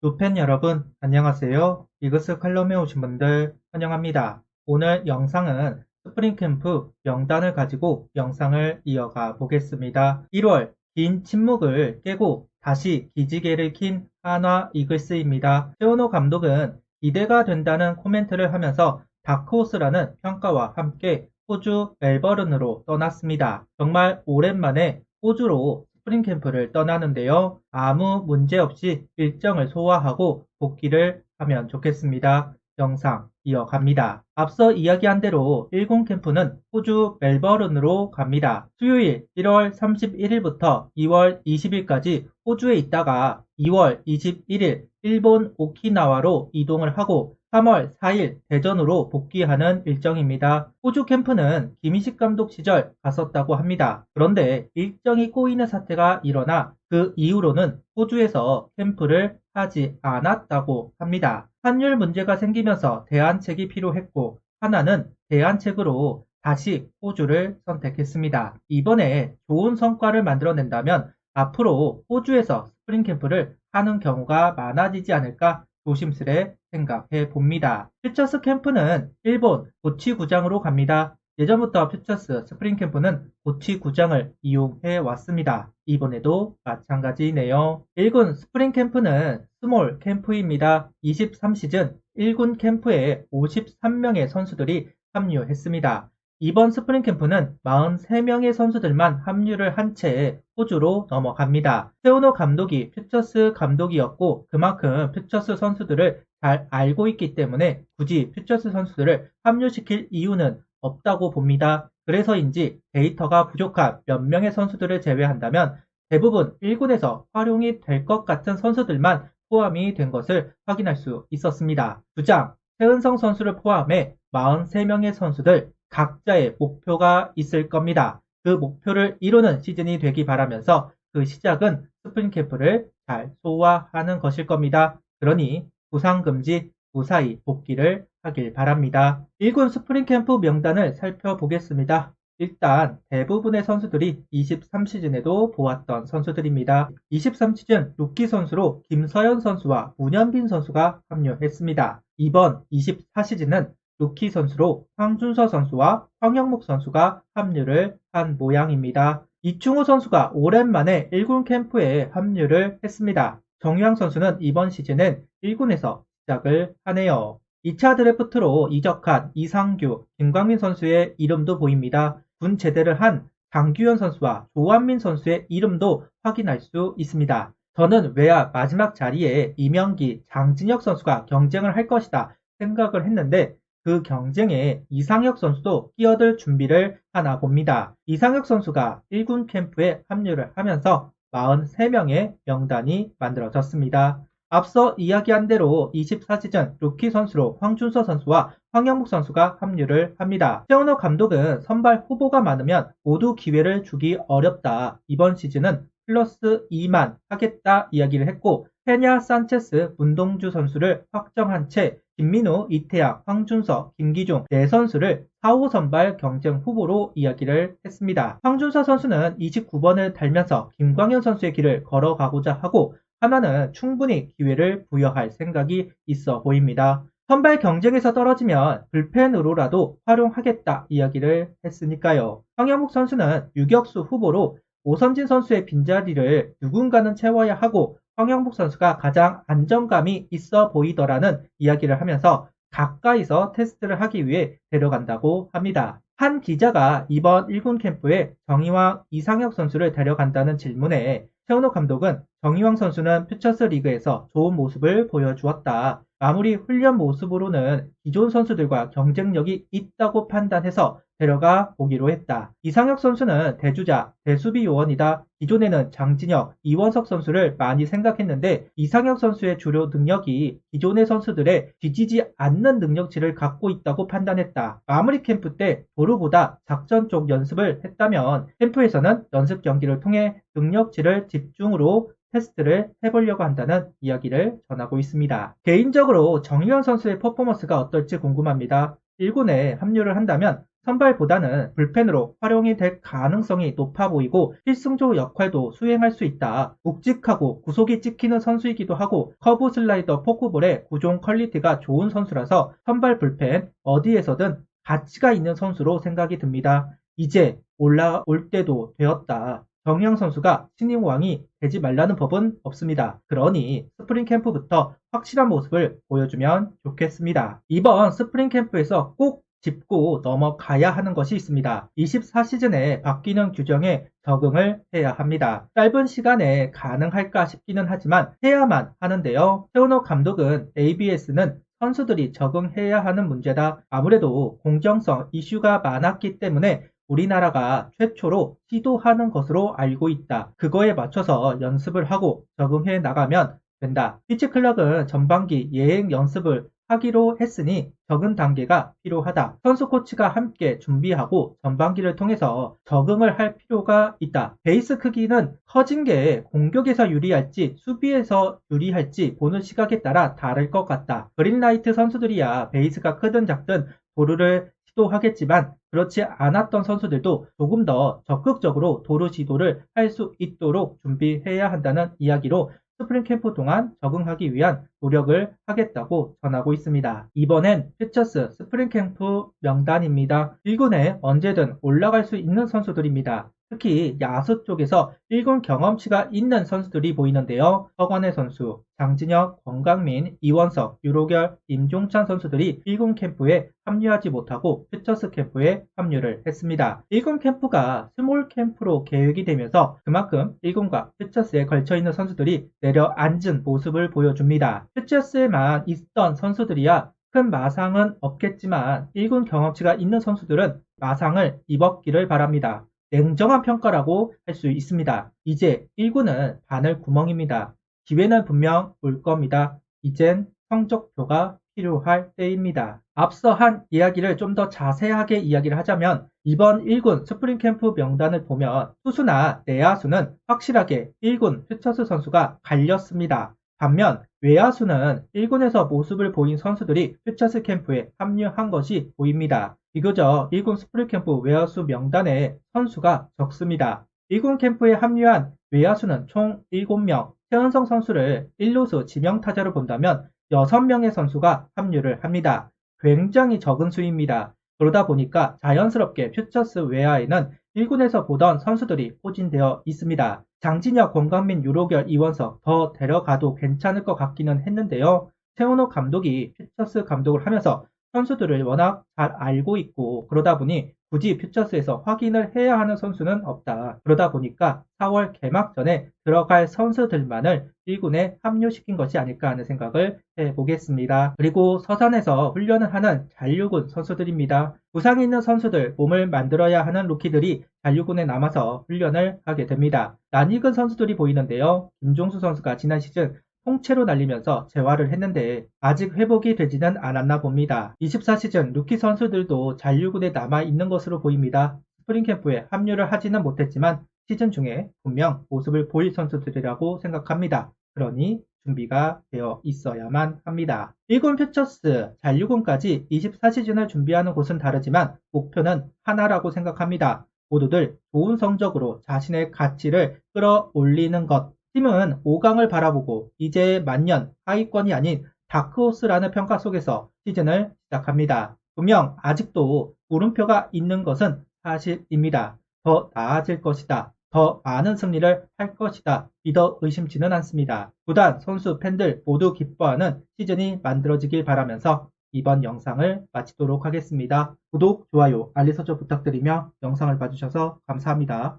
루펜 여러분, 안녕하세요. 이그스 칼럼에 오신 분들 환영합니다. 오늘 영상은 스프링 캠프 명단을 가지고 영상을 이어가 보겠습니다. 1월 긴 침묵을 깨고 다시 기지개를 킨 한화 이글스입니다. 세오노 감독은 기대가 된다는 코멘트를 하면서 다크호스라는 평가와 함께 호주 멜버른으로 떠났습니다. 정말 오랜만에 호주로 스프링 캠프를 떠나는데요. 아무 문제 없이 일정을 소화하고 복귀를 하면 좋겠습니다. 영상 이어갑니다. 앞서 이야기한 대로 10 캠프는 호주 멜버른으로 갑니다. 수요일 1월 31일부터 2월 20일까지 호주에 있다가 2월 21일 일본 오키나와로 이동을 하고 3월 4일 대전으로 복귀하는 일정입니다. 호주 캠프는 김희식 감독 시절 갔었다고 합니다. 그런데 일정이 꼬이는 사태가 일어나 그 이후로는 호주에서 캠프를 하지 않았다고 합니다. 환율 문제가 생기면서 대안책이 필요했고 하나는 대안책으로 다시 호주를 선택했습니다. 이번에 좋은 성과를 만들어낸다면 앞으로 호주에서 스프링 캠프를 하는 경우가 많아지지 않을까 조심스레 생각해 봅니다. 퓨처스 캠프는 일본 고치 구장으로 갑니다. 예전부터 퓨처스 스프링 캠프는 고치 구장을 이용해 왔습니다. 이번에도 마찬가지네요. 1군 스프링 캠프는 스몰 캠프입니다. 23시즌 1군 캠프에 53명의 선수들이 합류했습니다. 이번 스프링 캠프는 43명의 선수들만 합류를 한 채 호주로 넘어갑니다. 세오노 감독이 퓨처스 감독이었고 그만큼 퓨처스 선수들을 잘 알고 있기 때문에 굳이 퓨처스 선수들을 합류시킬 이유는 없다고 봅니다. 그래서인지 데이터가 부족한 몇 명의 선수들을 제외한다면 대부분 1군에서 활용이 될 것 같은 선수들만 포함이 된 것을 확인할 수 있었습니다. 주장 최은성 선수를 포함해 43명의 선수들 각자의 목표가 있을 겁니다. 그 목표를 이루는 시즌이 되기 바라면서 그 시작은 스프링 캠프를 잘 소화하는 것일 겁니다. 그러니 부상 금지 무사히 복귀를 하길 바랍니다. 1군 스프링 캠프 명단을 살펴보겠습니다. 일단 대부분의 선수들이 23시즌에도 보았던 선수들입니다. 23시즌 루키 선수로 김서현 선수와 문현빈 선수가 합류했습니다. 이번 24시즌은 루키 선수로 황준서 선수와 황영묵 선수가 합류를 한 모양입니다. 이충호 선수가 오랜만에 1군 캠프에 합류를 했습니다. 정유양 선수는 이번 시즌엔 1군에서 시작을 하네요. 2차 드래프트로 이적한 이상규, 김광민 선수의 이름도 보입니다. 군 제대를 한 장규현 선수와 조한민 선수의 이름도 확인할 수 있습니다. 저는 외야 마지막 자리에 이명기, 장진혁 선수가 경쟁을 할 것이다 생각을 했는데 그 경쟁에 이상혁 선수도 끼어들 준비를 하나 봅니다. 이상혁 선수가 1군 캠프에 합류를 하면서 43명의 명단이 만들어졌습니다. 앞서 이야기한 대로 24시즌 루키 선수로 황준서 선수와 황영묵 선수가 합류를 합니다. 세오노 감독은 선발 후보가 많으면 모두 기회를 주기 어렵다. 이번 시즌은 플러스 2만 하겠다 이야기를 했고 페냐 산체스 문동주 선수를 확정한 채 김민우, 이태양, 황준서, 김기중 네 선수를 4호 선발 경쟁 후보로 이야기를 했습니다. 황준서 선수는 29번을 달면서 김광현 선수의 길을 걸어가고자 하고 하나는 충분히 기회를 부여할 생각이 있어 보입니다. 선발 경쟁에서 떨어지면 불펜으로라도 활용하겠다 이야기를 했으니까요. 황영묵 선수는 유격수 후보로 오선진 선수의 빈자리를 누군가는 채워야 하고 황영묵 선수가 가장 안정감이 있어 보이더라는 이야기를 하면서 가까이서 테스트를 하기 위해 데려간다고 합니다. 한 기자가 이번 1군 캠프에 정희왕, 이상혁 선수를 데려간다는 질문에 세오노 감독은 정희왕 선수는 퓨처스 리그에서 좋은 모습을 보여주었다. 마무리 훈련 모습으로는 기존 선수들과 경쟁력이 있다고 판단해서 데려가 보기로 했다. 이상혁 선수는 대주자, 대수비 요원이다. 기존에는 장진혁, 이원석 선수를 많이 생각했는데 이상혁 선수의 주요 능력이 기존의 선수들의 뒤지지 않는 능력치를 갖고 있다고 판단했다. 마무리 캠프 때 도루보다 작전 쪽 연습을 했다면 캠프에서는 연습 경기를 통해 능력치를 집중으로 테스트를 해보려고 한다는 이야기를 전하고 있습니다. 개인적으로 정유현 선수의 퍼포먼스가 어떨지 궁금합니다. 1군에 합류를 한다면 선발보다는 불펜으로 활용이 될 가능성이 높아 보이고 필승조 역할도 수행할 수 있다. 묵직하고 구속이 찍히는 선수이기도 하고 커브 슬라이더 포크볼의 구종 퀄리티가 좋은 선수라서 선발 불펜 어디에서든 가치가 있는 선수로 생각이 듭니다. 이제 올라올 때도 되었다. 정우영 선수가 신인 왕이 되지 말라는 법은 없습니다. 그러니 스프링 캠프부터 확실한 모습을 보여주면 좋겠습니다. 이번 스프링 캠프에서 꼭 짚고 넘어가야 하는 것이 있습니다. 24시즌에 바뀌는 규정에 적응을 해야 합니다. 짧은 시간에 가능할까 싶기는 하지만 해야만 하는데요. 최원호 감독은 ABS는 선수들이 적응해야 하는 문제다. 아무래도 공정성 이슈가 많았기 때문에 우리나라가 최초로 시도하는 것으로 알고 있다. 그거에 맞춰서 연습을 하고 적응해 나가면 된다. 피치클럭은 전반기 예행 연습을 하기로 했으니 적응 단계가 필요하다. 선수 코치가 함께 준비하고 전반기를 통해서 적응을 할 필요가 있다. 베이스 크기는 커진 게 공격에서 유리할지 수비에서 유리할지 보는 시각에 따라 다를 것 같다. 그린라이트 선수들이야 베이스가 크든 작든 도루를 시도하겠지만 그렇지 않았던 선수들도 조금 더 적극적으로 도루 시도를 할 수 있도록 준비해야 한다는 이야기로 스프링 캠프 동안 적응하기 위한 노력을 하겠다고 전하고 있습니다. 이번엔 퓨처스 스프링 캠프 명단입니다. 1군에 언제든 올라갈 수 있는 선수들입니다. 특히 야수 쪽에서 1군 경험치가 있는 선수들이 보이는데요. 허관의 선수, 장진혁, 권강민, 이원석, 유로결, 임종찬 선수들이 1군 캠프에 합류하지 못하고 퓨처스 캠프에 합류를 했습니다. 1군 캠프가 스몰 캠프로 계획이 되면서 그만큼 1군과 퓨처스에 걸쳐있는 선수들이 내려앉은 모습을 보여줍니다. 퓨처스에만 있던 선수들이야 큰 마상은 없겠지만 1군 경험치가 있는 선수들은 마상을 입었기를 바랍니다. 냉정한 평가라고 할 수 있습니다. 이제 1군은 바늘 구멍입니다. 기회는 분명 올 겁니다. 이젠 성적표가 필요할 때입니다. 앞서 한 이야기를 좀 더 자세하게 이야기를 하자면 이번 1군 스프링 캠프 명단을 보면 투수나 내야수는 확실하게 1군 퓨처스 선수가 갈렸습니다. 반면 외야수는 1군에서 모습을 보인 선수들이 퓨처스 캠프에 합류한 것이 보입니다. 비교적 1군 스프링 캠프 외야수 명단에 선수가 적습니다. 1군 캠프에 합류한 외야수는 총 7명, 최은성 선수를 1루수 지명타자로 본다면 6명의 선수가 합류를 합니다. 굉장히 적은 수입니다. 그러다 보니까 자연스럽게 퓨처스 외야에는 1군에서 보던 선수들이 포진되어 있습니다. 장진혁, 권강민, 유로결, 이원석 더 데려가도 괜찮을 것 같기는 했는데요. 최원호 감독이 퓨처스 감독을 하면서 선수들을 워낙 잘 알고 있고 그러다 보니 굳이 퓨처스에서 확인을 해야 하는 선수는 없다. 그러다 보니까 4월 개막 전에 들어갈 선수들만을 1군에 합류시킨 것이 아닐까 하는 생각을 해보겠습니다. 그리고 서산에서 훈련을 하는 잔류군 선수들입니다. 부상이 있는 선수들, 몸을 만들어야 하는 루키들이 잔류군에 남아서 훈련을 하게 됩니다. 낯익은 선수들이 보이는데요. 김종수 선수가 지난 시즌 통째로 날리면서 재활을 했는데 아직 회복이 되지는 않았나 봅니다. 24시즌 루키 선수들도 잔류군에 남아있는 것으로 보입니다. 스프링 캠프에 합류를 하지는 못했지만 시즌 중에 분명 모습을 보일 선수들이라고 생각합니다. 그러니 준비가 되어 있어야만 합니다. 1군 퓨처스, 잔류군까지 24시즌을 준비하는 곳은 다르지만 목표는 하나라고 생각합니다. 모두들 좋은 성적으로 자신의 가치를 끌어올리는 것. 팀은 5강을 바라보고 이제 만년 하위권이 아닌 다크호스라는 평가 속에서 시즌을 시작합니다. 분명 아직도 물음표가 있는 것은 사실입니다. 더 나아질 것이다. 더 많은 승리를 할 것이다. 믿어 의심치는 않습니다. 구단, 선수, 팬들 모두 기뻐하는 시즌이 만들어지길 바라면서 이번 영상을 마치도록 하겠습니다. 구독, 좋아요, 알림 설정 부탁드리며 영상을 봐주셔서 감사합니다.